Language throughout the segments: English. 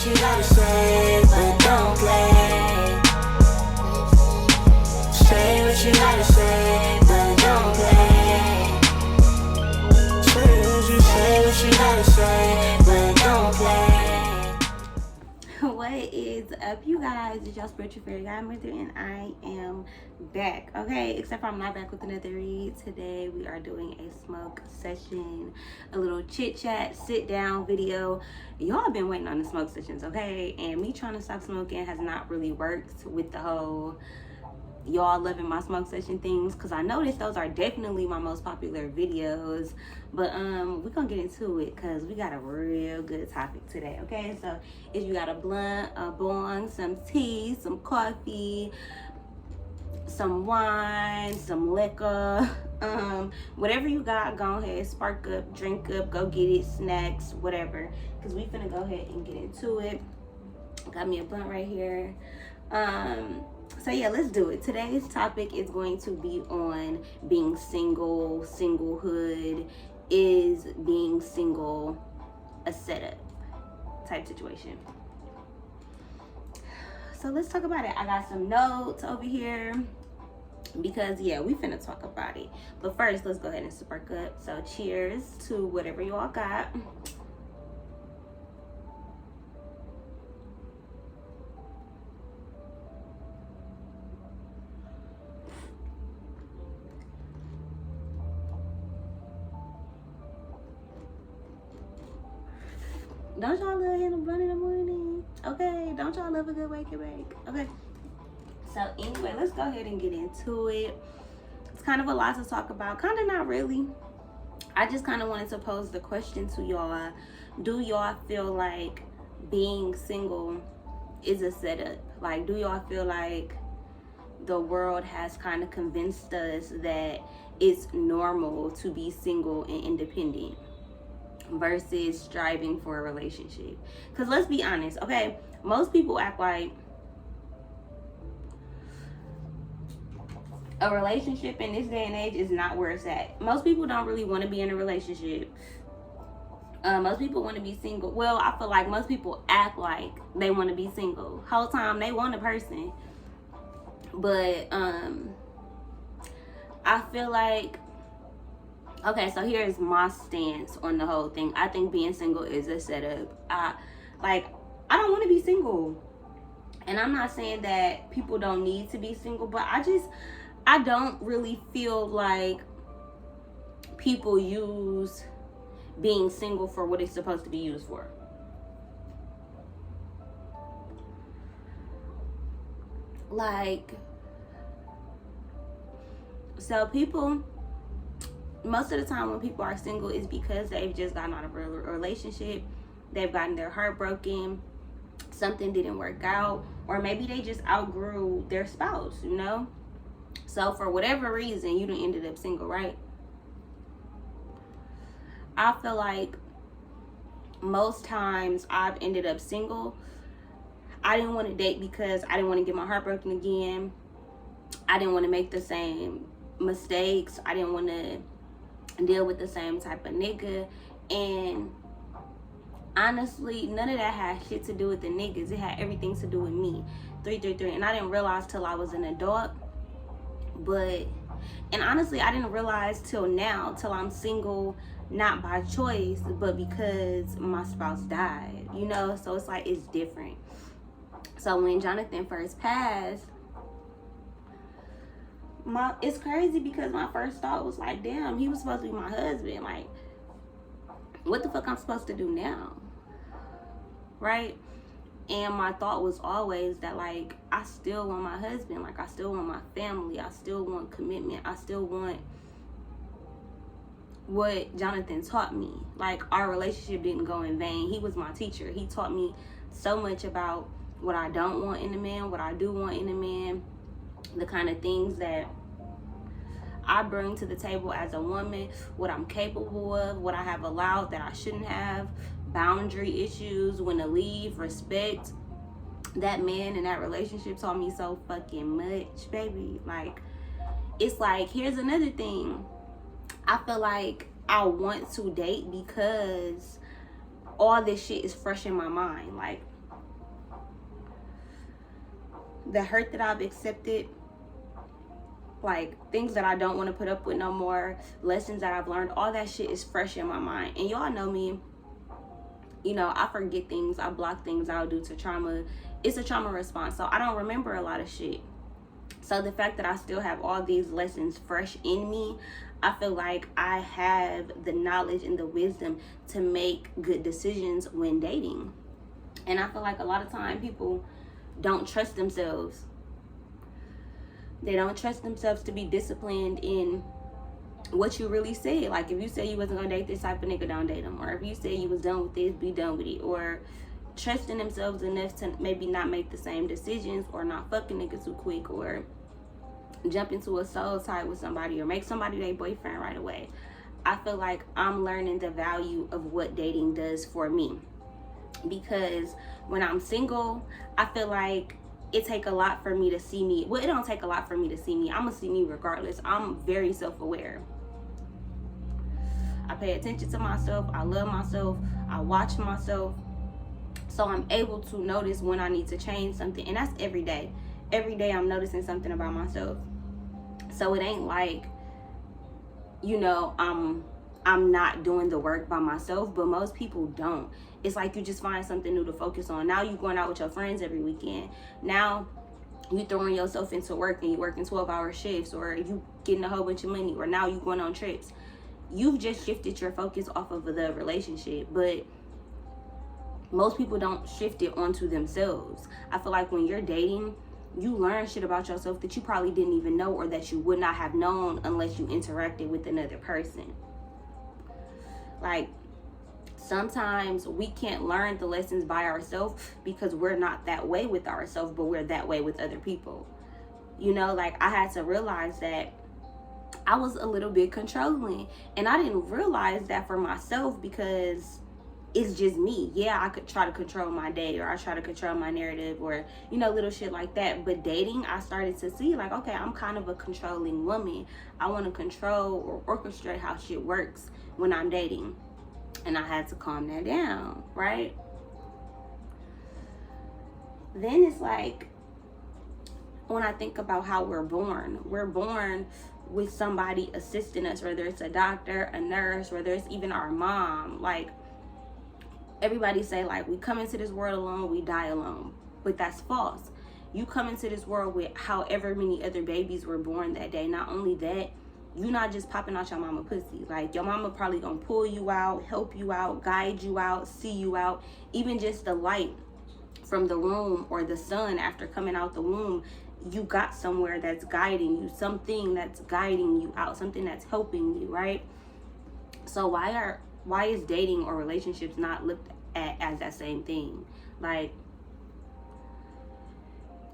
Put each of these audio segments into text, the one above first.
what you gotta say, but don't play. Say what you gotta say, but don't play. Say what you gotta say, but don't play. What is up, you guys? It's your spiritual fairy godmother, and I am back. Okay, except for I'm not back with another read. Today we are doing a smoke session, a little chit chat, sit down video. Y'all been waiting on the smoke sessions, okay? And me trying to stop smoking has not really worked with the whole y'all loving my smoke session things, because I noticed those are definitely my most popular videos. But we're gonna get into it because we got a real good topic today. Okay, so if you got a blunt, a bong, some tea, some coffee, some wine, some liquor, whatever you got, go ahead, spark up, drink up, go get it, snacks, whatever, because we finna go ahead and get into it. Got me a blunt right here. So yeah, let's do it. Today's topic is going to be on being single, singlehood. Is being single a setup type situation? So let's talk about it. I got some notes over here because yeah, we finna talk about it. But first, let's go ahead and spark up. So cheers to whatever you all got. Don't y'all love hitting a blunt in the morning? Okay, don't y'all love a good wake and bake? Okay, so anyway, let's go ahead and get into it. It's kind of a lot to talk about, kind of not really. I just kind of wanted to pose the question to y'all. Do y'all feel like being single is a setup? Like, do y'all feel like the world has kind of convinced us that it's normal to be single and independent versus striving for a relationship? Because let's be honest, okay, most people act like a relationship in this day and age is not where it's at. Most people don't really want to be in a relationship. Most people want to be single. Well, I feel like most people act like they want to be single. Whole time they want a person. But I feel like, okay, so here's my stance on the whole thing. I think being single is a setup. I don't want to be single. And I'm not saying that people don't need to be single, but I don't really feel like people use being single for what it's supposed to be used for. Like, so people, most of the time when people are single is because they've just gotten out of a relationship, they've gotten their heart broken, something didn't work out, or maybe they just outgrew their spouse, you know? So for whatever reason, you done ended up single, right? I feel like most times I've ended up single. I didn't want to date because I didn't want to get my heart broken again. I didn't want to make the same mistakes. I didn't want to deal with the same type of nigga. And honestly, none of that had shit to do with the niggas. It had everything to do with me. 333. And I didn't realize till I was an adult. And honestly, I didn't realize till now, till I'm single, not by choice, but because my spouse died, you know? So it's like, it's different. So when Jonathan first passed, it's crazy because my first thought was like, damn, he was supposed to be my husband. Like, what the fuck I'm supposed to do now? Right? And my thought was always that, like, I still want my husband. Like, I still want my family. I still want commitment. I still want what Jonathan taught me. Like, our relationship didn't go in vain. He was my teacher. He taught me so much about what I don't want in a man, what I do want in a man, the kind of things that I bring to the table as a woman, what I'm capable of, what I have allowed that I shouldn't have, boundary issues, when to leave, respect. That man in that relationship taught me so fucking much, baby. Like, it's like, here's another thing. I feel like I want to date because all this shit is fresh in my mind. Like, the hurt that I've accepted, like things that I don't want to put up with no more, lessons that I've learned, all that shit is fresh in my mind. And y'all know me, you know, I forget things, I block things out due to trauma. It's a trauma response, so I don't remember a lot of shit. So the fact that I still have all these lessons fresh in me, I feel like I have the knowledge and the wisdom to make good decisions when dating. And I feel like a lot of time people don't trust themselves. They don't trust themselves to be disciplined in what you really said. Like if you say you wasn't gonna date this type of nigga, don't date him. Or if you say you was done with this, be done with it. Or trusting themselves enough to maybe not make the same decisions, or not fucking niggas too quick, or jump into a soul tie with somebody, or make somebody their boyfriend right away. I feel like I'm learning the value of what dating does for me. Because when I'm single, I feel like it take a lot for me to see me. Well, it don't take a lot for me to see me. I'm gonna see me regardless. I'm very self-aware. I pay attention to myself. I love myself. I watch myself. So I'm able to notice when I need to change something. And that's every day. Every day I'm noticing something about myself. So it ain't like, you know, I'm not doing the work by myself, but most people don't. It's like you just find something new to focus on. Now you going out with your friends every weekend. Now you throwing yourself into work and you working 12-hour shifts, or you getting a whole bunch of money, or now you going on trips. You've just shifted your focus off of the relationship, but most people don't shift it onto themselves. I feel like when you're dating, you learn shit about yourself that you probably didn't even know, or that you would not have known unless you interacted with another person. Like, sometimes we can't learn the lessons by ourselves because we're not that way with ourselves, but we're that way with other people. You know, like I had to realize that I was a little bit controlling, and I didn't realize that for myself because it's just me. Yeah, I could try to control my day, or I try to control my narrative, or, you know, little shit like that. But dating, I started to see like, okay, I'm kind of a controlling woman. I want to control or orchestrate how shit works when I'm dating. And I had to calm that down, right? Then it's like, when I think about how we're born with somebody assisting us, whether it's a doctor, a nurse, whether it's even our mom. Like, everybody say like, we come into this world alone, we die alone. But that's false. You come into this world with however many other babies were born that day. Not only that, you not just popping out your mama pussy. Like, your mama probably gonna pull you out, help you out, guide you out, see you out. Even just the light from the room, or the sun after coming out the womb, you got somewhere that's guiding you, something that's guiding you out, something that's helping you, right? So why is dating or relationships not looked at as that same thing? Like,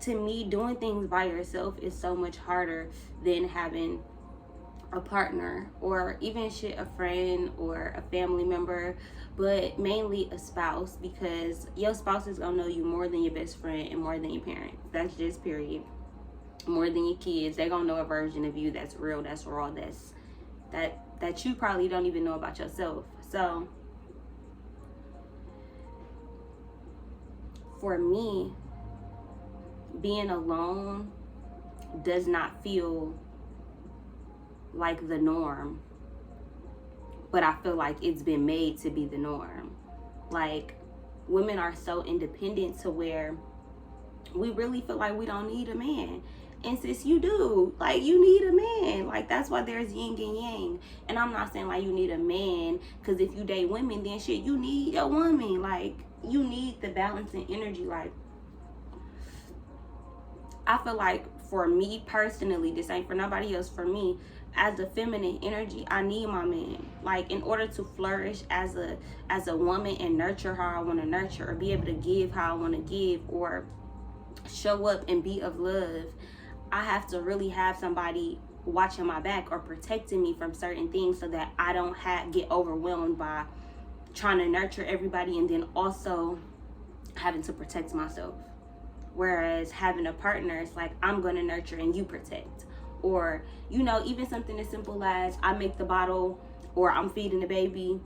to me, doing things by yourself is so much harder than having a partner, or even shit, a friend or a family member, but mainly a spouse, because your spouse is gonna know you more than your best friend and more than your parents. That's just period. More than your kids. They gonna know a version of you that's real, that's raw, that you probably don't even know about yourself. So for me, being alone does not feel like the norm, but I feel like it's been made to be the norm. Like, women are so independent to where we really feel like we don't need a man. And sis, you do. Like, you need a man. Like, that's why there's yin and yang. And I'm not saying like you need a man, because if you date women, then shit, you need a woman. Like, you need the balance and energy. Like, I feel like for me personally, this ain't for nobody else, for me, as a feminine energy, I need my man. Like, in order to flourish as a woman and nurture how I want to nurture, or be able to give how I want to give, or show up and be of love, I have to really have somebody watching my back or protecting me from certain things, so that I don't get overwhelmed by trying to nurture everybody and then also having to protect myself. Whereas having a partner, it's like, I'm gonna nurture and you protect. Or, you know, even something as simple as I make the bottle, or I'm feeding the baby,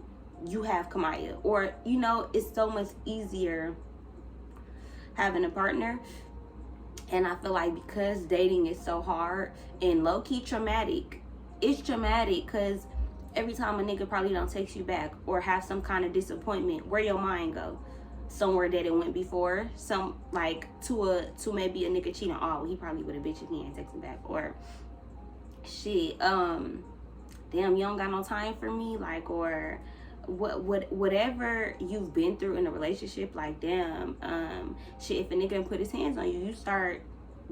you have Kamaya. Or, you know, it's so much easier having a partner. And I feel like because dating is so hard and low-key traumatic, it's traumatic because every time a nigga probably don't text you back or have some kind of disappointment, where your mind go? Somewhere that it went before. Some like to maybe a nigga cheating. Oh, he probably would have bitch if he ain't texting back. Or shit, damn, you don't got no time for me, like, or whatever you've been through in a relationship, like, damn, shit, if a nigga put his hands on you, you start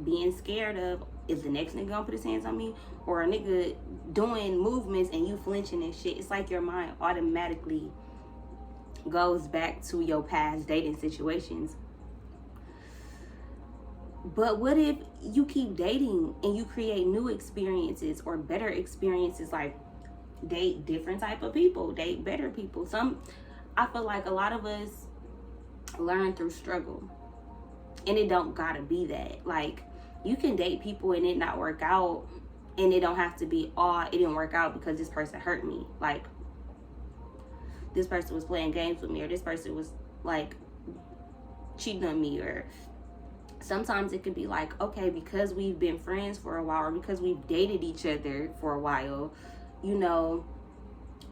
being scared of, is the next nigga gonna put his hands on me? Or a nigga doing movements and you flinching and shit. It's like your mind automatically goes back to your past dating situations. But what if you keep dating and you create new experiences or better experiences, like date different type of people, date better people? I feel like a lot of us learn through struggle, and it don't gotta be that. Like, you can date people and it not work out, and it don't have to be, oh, it didn't work out because this person hurt me. Like, this person was playing games with me, or this person was like cheating on me. Or sometimes it could be like, okay, because we've been friends for a while, or because we've dated each other for a while, you know,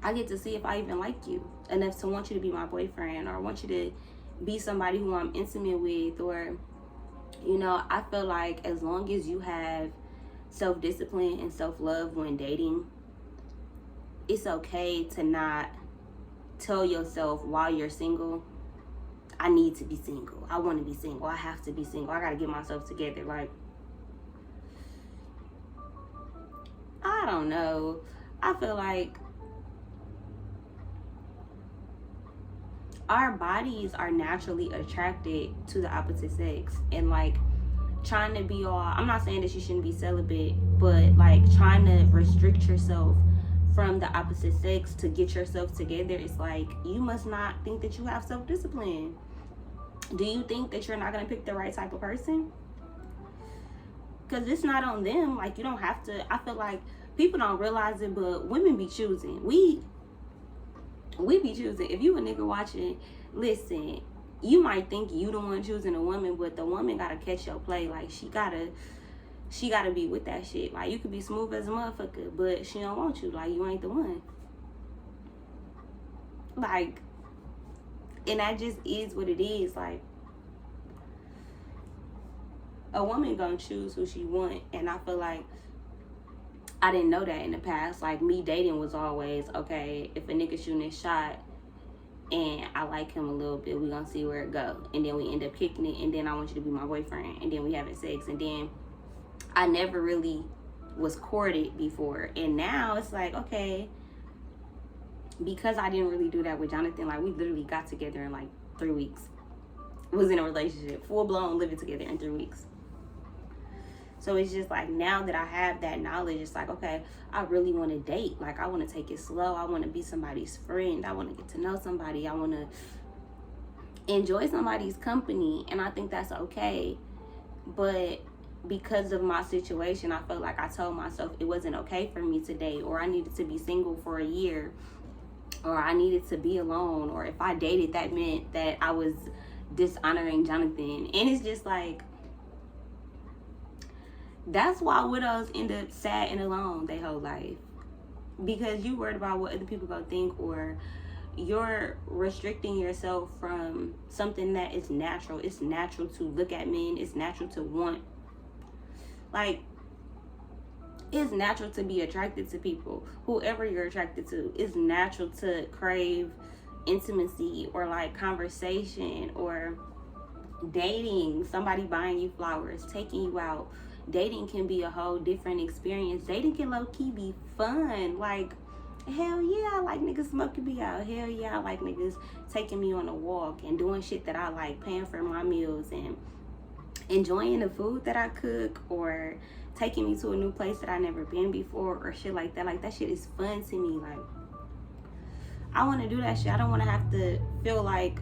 I get to see if I even like you enough to want you to be my boyfriend, or want you to be somebody who I'm intimate with. Or, you know, I feel like as long as you have self-discipline and self-love when dating, it's okay to not tell yourself while you're single, I need to be single, I want to be single, I have to be single, I gotta get myself together. Like, I don't know, I feel like our bodies are naturally attracted to the opposite sex. And like, trying to be all, I'm not saying that you shouldn't be celibate, but like trying to restrict yourself from the opposite sex to get yourself together, it's like, you must not think that you have self-discipline. Do you think that you're not going to pick the right type of person? Because it's not on them. Like, you don't have to. I feel like people don't realize it, but women be choosing. We be choosing. If you a nigga watching, listen, you might think you the one choosing a woman, but the woman got to catch your play. Like, she gotta be with that shit. Like, you could be smooth as a motherfucker, but she don't want you. Like, you ain't the one. Like, and that just is what it is. Like, a woman gonna choose who she want. And I feel like I didn't know that in the past. Like, me dating was always, okay, if a nigga shooting his shot and I like him a little bit, we gonna see where it go. And then we end up kicking it, and then I want you to be my boyfriend, and then we having sex. And then I never really was courted before. And now it's like, okay, because I didn't really do that with Jonathan, like, we literally got together in like 3 weeks. Was in a relationship, full blown, living together in 3 weeks. So it's just like, now that I have that knowledge, it's like, okay, I really want to date. Like, I want to take it slow. I want to be somebody's friend. I want to get to know somebody. I want to enjoy somebody's company. And I think that's okay. But because of my situation, I felt like I told myself it wasn't okay for me to date, or I needed to be single for a year, or I needed to be alone, or if I dated, that meant that I was dishonoring Jonathan. And it's just like, that's why widows end up sad and alone their whole life, because you worried about what other people gonna think, or you're restricting yourself from something that is natural. It's natural to look at men. It's natural to want, like, it's natural to be attracted to people, whoever you're attracted to. It's natural to crave intimacy, or like conversation, or dating, somebody buying you flowers, taking you out. Dating can be a whole different experience. Dating can low-key be fun. Like, hell yeah, I like niggas smoking me out. Hell yeah, I like niggas taking me on a walk and doing shit that I like, paying for my meals and enjoying the food that I cook, or taking me to a new place that I never been before, or shit like that. Like, that shit is fun to me. Like, I want to do that shit. I don't want to have to feel like,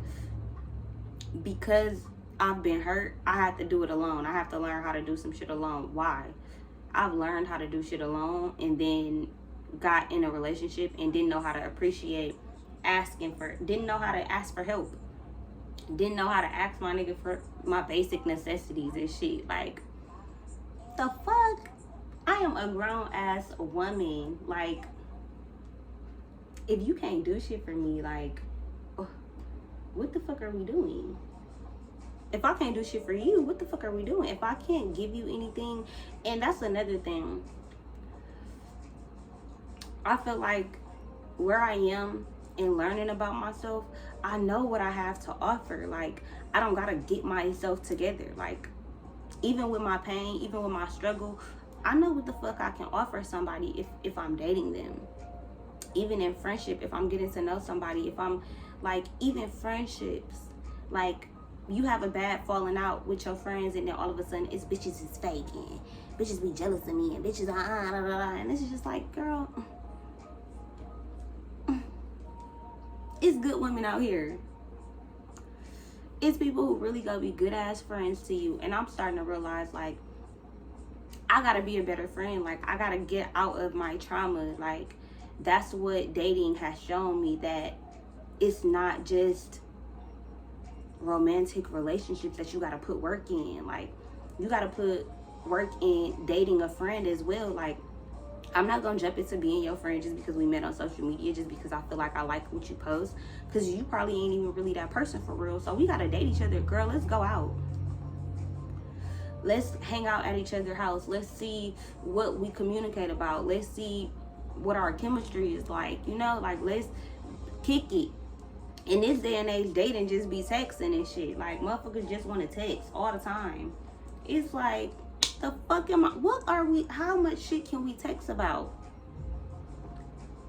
because I've been hurt, I have to do it alone. I have to learn how to do some shit alone. Why? I've learned how to do shit alone, and then got in a relationship and didn't know how to appreciate didn't know how to ask for help. Didn't know how to ask my nigga for my basic necessities and shit. Like, the fuck? I am a grown ass woman. Like, if you can't do shit for me, like, what the fuck are we doing? If I can't do shit for you, what the fuck are we doing? If I can't give you anything, and that's another thing. I feel like where I am in learning about myself, I know what I have to offer. Like, I don't gotta get myself together. Like, even with my pain, even with my struggle, I know what the fuck I can offer somebody if I'm dating them. Even in friendship, if I'm getting to know somebody, if I'm like, even friendships, like, you have a bad falling out with your friends, and then all of a sudden it's bitches is fake and bitches be jealous of me and bitches and this is just like, girl, it's good women out here. It's people who really gonna be good ass friends to you. And I'm starting to realize, like, I gotta be a better friend. Like, I gotta get out of my trauma. Like, that's what dating has shown me, that it's not just romantic relationships that you gotta put work in. Like, you gotta put work in dating a friend as well. Like, I'm not gonna jump into being your friend just because we met on social media, just because I feel like I like what you post, because you probably ain't even really that person for real. So we gotta date each other. Girl, let's go out, let's hang out at each other's house, let's see what we communicate about, let's see what our chemistry is like, you know, like, let's kick it. In this day and age, dating just be texting and shit. Like, motherfuckers just want to text all the time. It's like, the fuck am I? What are we? How much shit can we text about?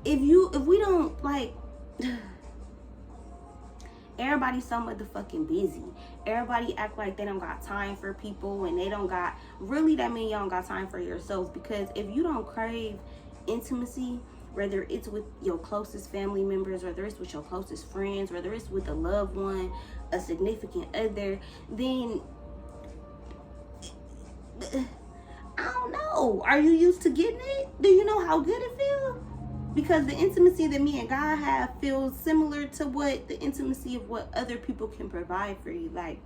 If we don't, like, everybody's so motherfucking busy. Everybody act like they don't got time for people, and they don't got, really, that mean you don't got time for yourself. Because if you don't crave intimacy, whether it's with your closest family members, whether it's with your closest friends, whether it's with a loved one, a significant other, then I don't know. Are you used to getting it? Do you know how good it feels? Because the intimacy that me and God have feels similar to what the intimacy of what other people can provide for you. Like,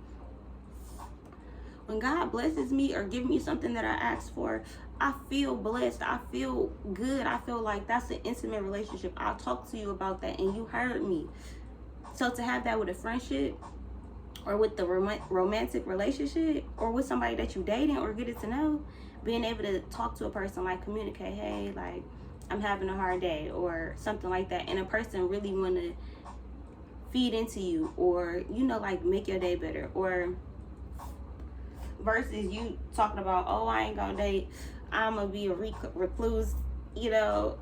when God blesses me or give me something that I ask for, I feel blessed. I feel good. I feel like that's an intimate relationship. I'll talk to you about that, and you heard me. So to have that with a friendship, or with the romantic relationship, or with somebody that you dating or getting to know, being able to talk to a person, like, communicate, hey, like, I'm having a hard day, or something like that, and a person really want to feed into you, or, you know, like, make your day better, or versus you talking about, oh, I ain't gonna date, I'm gonna be a recluse, you know,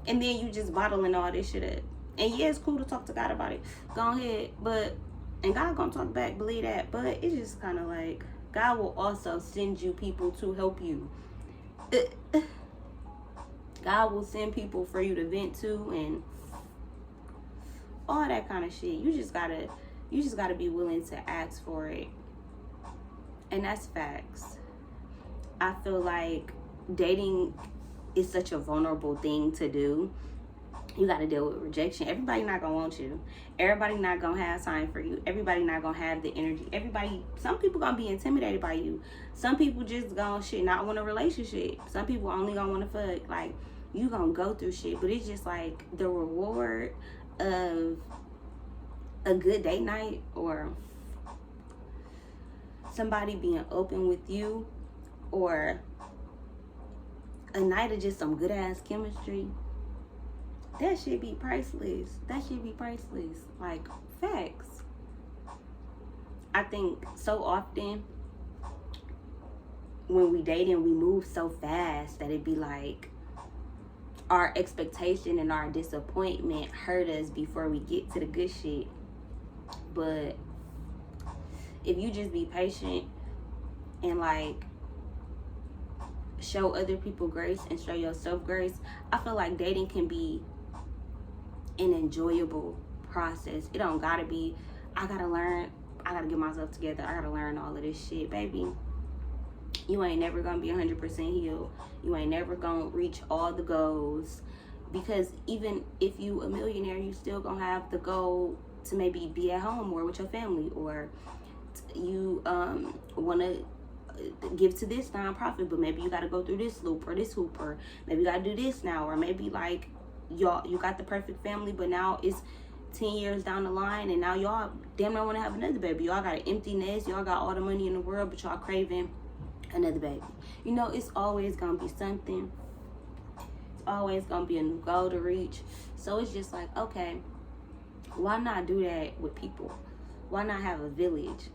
and then you just bottling all this shit up. And yeah, it's cool to talk to God about it, go ahead, but, and God gonna talk back, believe that, but it's just kind of like, God will also send you people to help you. God will send people for you to vent to, and all that kind of shit. You just gotta be willing to ask for it. And that's facts. I feel like dating is such a vulnerable thing to do. You got to deal with rejection. Everybody not gonna want you. Everybody not gonna have time for you. Everybody not gonna have the energy. Some people gonna be intimidated by you. Some people just gonna not want a relationship. Some people only gonna want to fuck. Like, you gonna go through shit, but it's just like the reward of a good date night, or somebody being open with you, or a night of just some good ass chemistry. That should be priceless. That should be priceless. Like, facts. I think so often when we dating, we move so fast that it be like our expectation and our disappointment hurt us before we get to the good shit. But if you just be patient and, like, show other people grace and show yourself grace, I feel like dating can be an enjoyable process. It don't gotta be, I gotta get myself together, I gotta learn all of this shit. Baby, you ain't never gonna be 100% healed. You ain't never gonna reach all the goals, because even if you a millionaire, you still gonna have the goal to maybe be at home or with your family, or you wanna give to this nonprofit, but maybe you got to go through this loop or this hoop, or maybe you got to do this now, or maybe like you got the perfect family, but now it's 10 years down the line, and now y'all damn near want to have another baby. Y'all got an empty nest, y'all got all the money in the world, but y'all craving another baby. You know, it's always gonna be something. It's always gonna be a new goal to reach. So it's just like, okay, why not do that with people? Why not have a village?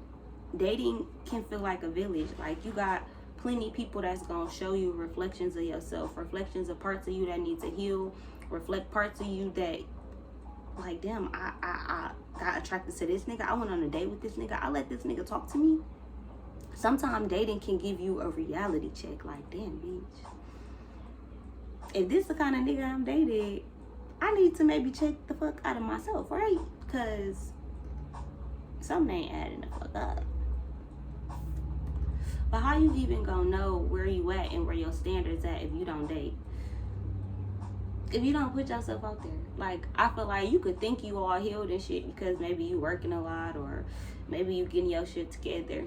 Dating can feel like a village. Like, you got plenty of people that's gonna show you reflections of yourself, reflections of parts of you that need to heal, reflect parts of you that, like, damn, I got attracted to this nigga. I went on a date with this nigga. I let this nigga talk to me. Sometimes dating can give you a reality check. Like, damn, bitch, if this the kind of nigga I'm dating, I need to maybe check the fuck out of myself, right? Because something ain't adding the fuck up. But how you even gonna know where you at and where your standards at if you don't date? If you don't put yourself out there. Like, I feel like you could think you all healed and shit because maybe you working a lot, or maybe you getting your shit together,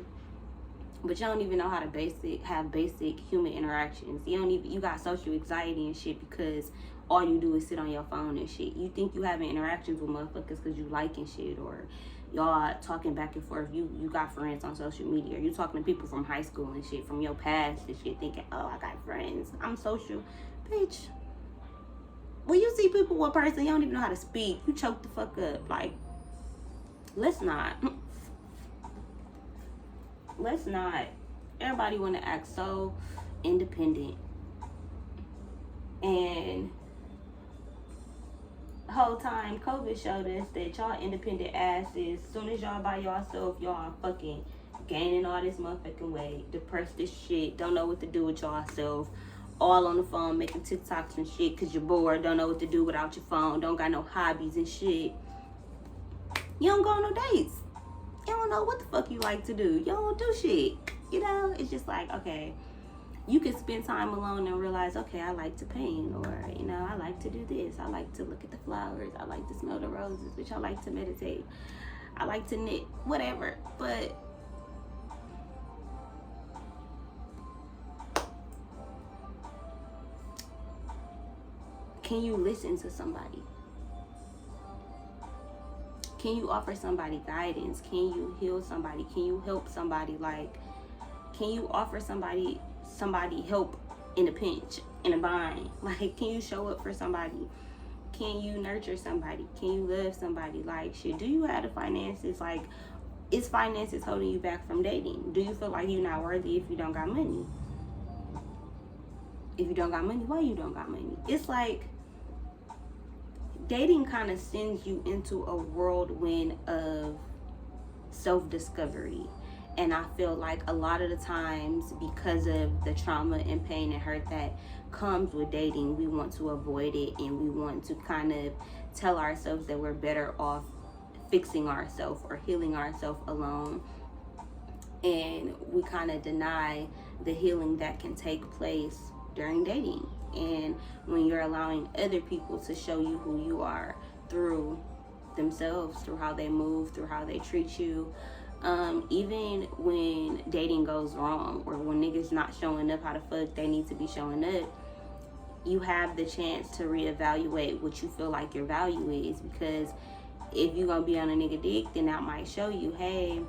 but you don't even know how to have basic human interactions. You got social anxiety and shit because all you do is sit on your phone and shit. You think you having interactions with motherfuckers because you liking shit, or y'all talking back and forth. You got friends on social media, or you talking to people from high school and shit, from your past and shit, thinking, oh, I got friends, I'm social. Bitch, when you see people with a person, you don't even know how to speak, you choke the fuck up. Like, let's not. Everybody want to act so independent. And the whole time COVID showed us that y'all independent asses, as soon as y'all by yourself, y'all fucking gaining all this motherfucking weight, depressed as shit, don't know what to do with yourself, all on the phone making TikToks and shit because you're bored, don't know what to do without your phone, don't got no hobbies and shit. You don't go on no dates. You don't know what the fuck you like to do. You don't do shit. You know, it's just like, okay, you can spend time alone and realize, okay, I like to paint, or, you know, I like to do this. I like to look at the flowers. I like to smell the roses, which I like to meditate. I like to knit, whatever. But can you listen to somebody? Can you offer somebody guidance? Can you heal somebody? Can you help somebody? Like, can you offer somebody help in a pinch, in a bind? Like, can you show up for somebody? Can you nurture somebody? Can you love somebody? Like, shit, do you have the finances? Like, is finances holding you back from dating? Do you feel like you're not worthy if you don't got money? If you don't got money, why you don't got money? It's like, dating kind of sends you into a whirlwind of self-discovery. And I feel like a lot of the times, because of the trauma and pain and hurt that comes with dating, we want to avoid it, and we want to kind of tell ourselves that we're better off fixing ourselves or healing ourselves alone. And we kind of deny the healing that can take place during dating. And when you're allowing other people to show you who you are through themselves, through how they move, through how they treat you, even when dating goes wrong, or when niggas not showing up how the fuck they need to be showing up, you have the chance to reevaluate what you feel like your value is. Because if you're gonna be on a nigga dick, then that might show you, hey,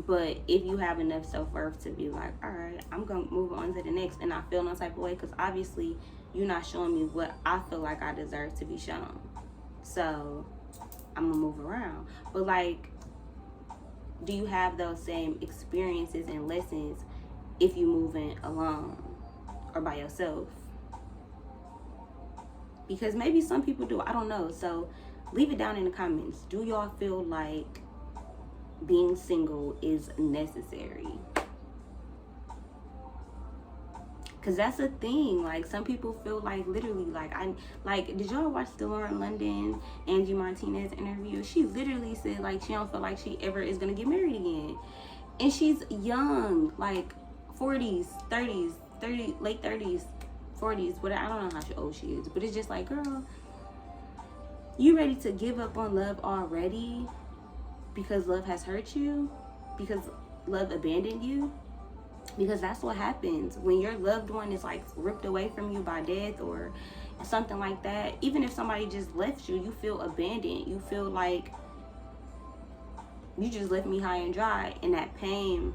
but if you have enough self-worth to be like, all right, I'm gonna move on to the next, and I feel no type of way, because obviously you're not showing me what I feel like I deserve to be shown, so I'm gonna move around. But like, do you have those same experiences and lessons if you moving alone or by yourself? Because maybe some people do, I don't know. So leave it down in the comments. Do y'all feel like being single is necessary? Because that's a thing. Like, some people feel like, literally, did y'all watch the Lauren London, Angie Martinez interview? She literally said, like, she don't feel like she ever is gonna get married again. And she's young, like 40s, 30s, late 30s, 40s, whatever. I don't know how old she is, but it's just like, girl, You ready to give up on love already because love has hurt you? Because love abandoned you? Because that's what happens when your loved one is like ripped away from you by death or something like that. Even if somebody just left you, you feel abandoned. You feel like you just left me high and dry, and that pain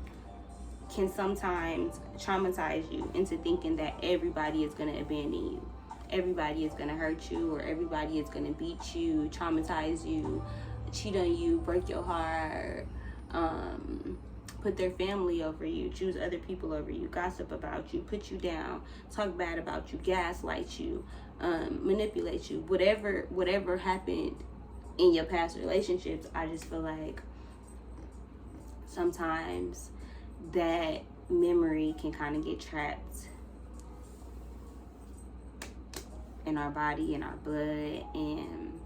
can sometimes traumatize you into thinking that everybody is going to abandon you, everybody is going to hurt you, or everybody is going to beat you, traumatize you, cheat on you, break your heart, put their family over you, choose other people over you, gossip about you, put you down, talk bad about you, gaslight you, manipulate you, whatever happened in your past relationships. I just feel like sometimes that memory can kind of get trapped in our body, in our blood, and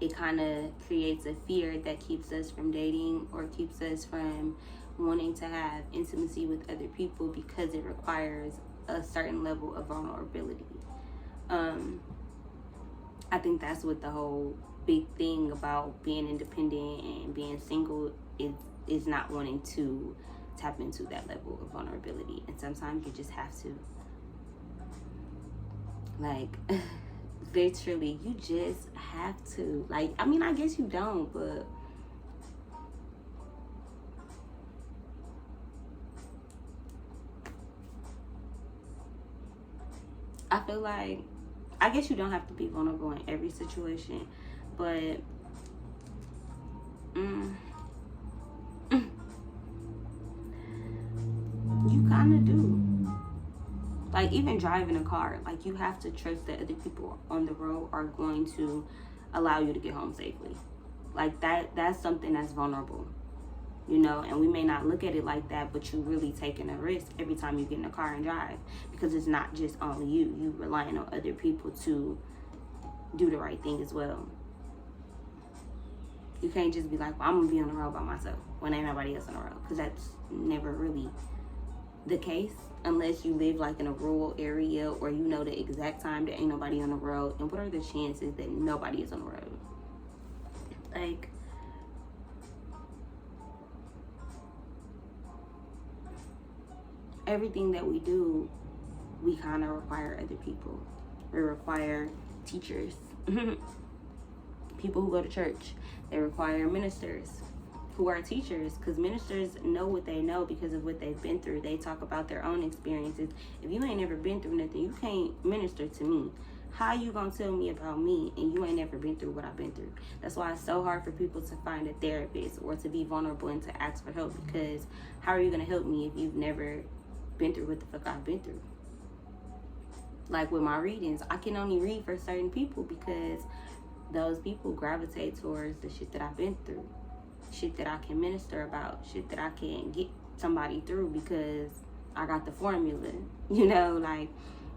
it kind of creates a fear that keeps us from dating or keeps us from wanting to have intimacy with other people because it requires a certain level of vulnerability. I think that's what the whole big thing about being independent and being single is not wanting to tap into that level of vulnerability. And sometimes you just have to, like, literally, you just have to. Like, I mean, I guess you don't, but I feel like, I guess you don't have to be vulnerable in every situation, but you kind of do. Like, even driving a car, like, you have to trust that other people on the road are going to allow you to get home safely. Like, that's something that's vulnerable, you know, and we may not look at it like that, but you're really taking a risk every time you get in a car and drive, because it's not just on you. You relying on other people to do the right thing as well. You can't just be like, well, I'm gonna be on the road by myself when ain't nobody else on the road, because that's never really the case, unless you live like in a rural area or you know the exact time that ain't nobody on the road. And what are the chances that nobody is on the road? Like, everything that we do, we kind of require other people. We require teachers, people who go to church. They require ministers who are teachers, because ministers know what they know because of what they've been through. They talk about their own experiences. If you ain't never been through nothing, you can't minister to me. How you gonna tell me about me and you ain't never been through what I've been through? That's why it's so hard for people to find a therapist or to be vulnerable and to ask for help, because how are you gonna help me if you've never been through what the fuck I've been through? Like with my readings, I can only read for certain people because those people gravitate towards the shit that I've been through, shit that I can minister about, shit that I can get somebody through because I got the formula, you know. Like,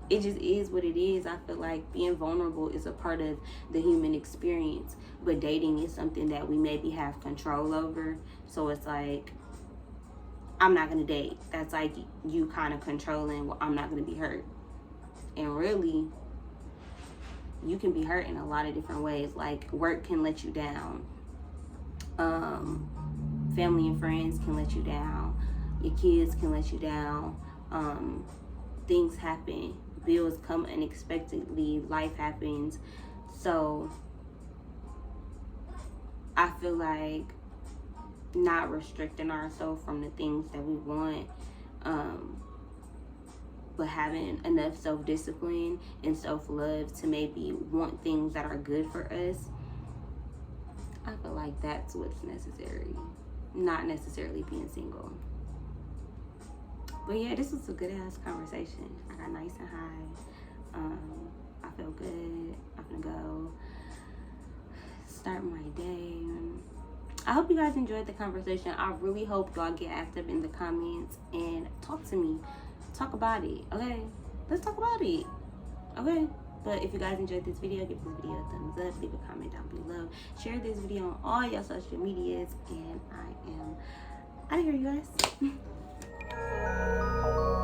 it just is what it is. I feel like being vulnerable is a part of the human experience, but dating is something that we maybe have control over. So it's like, I'm not gonna date. That's like you kind of controlling, well, I'm not gonna be hurt. And really, you can be hurt in a lot of different ways. Like, work can let you down, family and friends can let you down, your kids can let you down, things happen, bills come unexpectedly, life happens. So I feel like not restricting ourselves from the things that we want, but having enough self-discipline and self-love to maybe want things that are good for us, I feel like that's what's necessary, not necessarily being single. But yeah, this was a good ass conversation. I got nice and high. I feel good. I'm gonna go start my day. I hope you guys enjoyed the conversation. I really hope y'all get active in the comments and talk to me. Talk about it, okay? Let's talk about it, okay? But if you guys enjoyed this video, give this video a thumbs up, leave a comment down below, share this video on all your social medias, and I am out of here, you guys.